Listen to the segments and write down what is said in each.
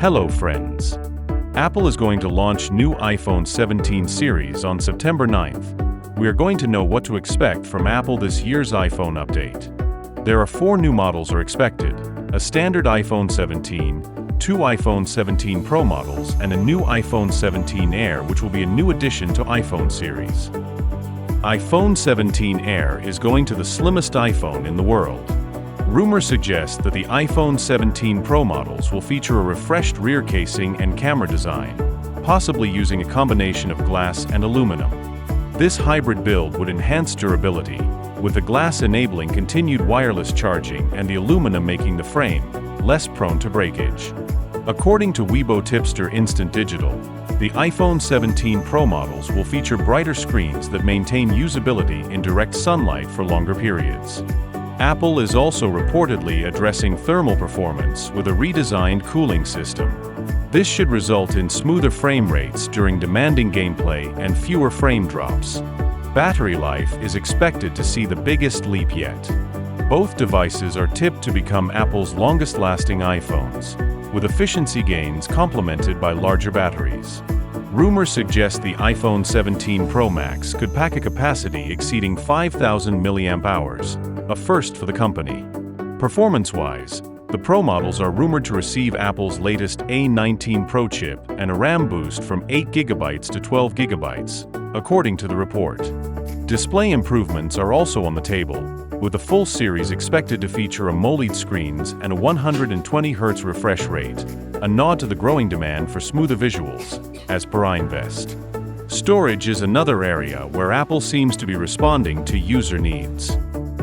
Hello friends. Apple is going to launch new iPhone 17 series on September 9th. We are going to know what to expect from Apple this year's iPhone update. There are 4 new models are expected: a standard iPhone 17, 2 iPhone 17 Pro models, and a new iPhone 17 Air, which will be a new addition to iPhone series. iPhone 17 Air is going to the slimmest iPhone in the world. Rumors suggest that the iPhone 17 Pro models will feature a refreshed rear casing and camera design, possibly using a combination of glass and aluminum. This hybrid build would enhance durability, with the glass enabling continued wireless charging and the aluminum making the frame less prone to breakage. According to Weibo tipster Instant Digital, the iPhone 17 Pro models will feature brighter screens that maintain usability in direct sunlight for longer periods. Apple is also reportedly addressing thermal performance with a redesigned cooling system. This should result in smoother frame rates during demanding gameplay and fewer frame drops. Battery life is expected to see the biggest leap yet. Both devices are tipped to become Apple's longest-lasting iPhones, with efficiency gains complemented by larger batteries. Rumors suggest the iPhone 17 Pro Max could pack a capacity exceeding 5,000 mAh, a first for the company. Performance-wise, the Pro models are rumored to receive Apple's latest A19 Pro chip and a RAM boost from 8GB to 12GB, according to the report. Display improvements are also on the table, with the full series expected to feature AMOLED screens and a 120Hz refresh rate, a nod to the growing demand for smoother visuals, as per iInvest. Storage is another area where Apple seems to be responding to user needs.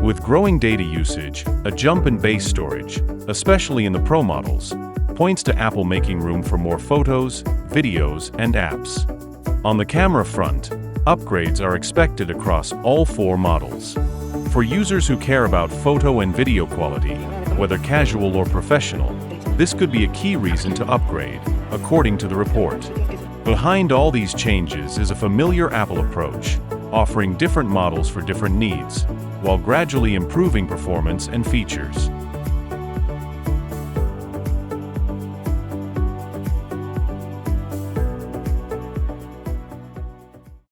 With growing data usage, a jump in base storage, especially in the Pro models, points to Apple making room for more photos, videos, and apps. On the camera front, upgrades are expected across all 4 models. For users who care about photo and video quality, whether casual or professional, this could be a key reason to upgrade, according to the report. Behind all these changes is a familiar Apple approach, offering different models for different needs, while gradually improving performance and features.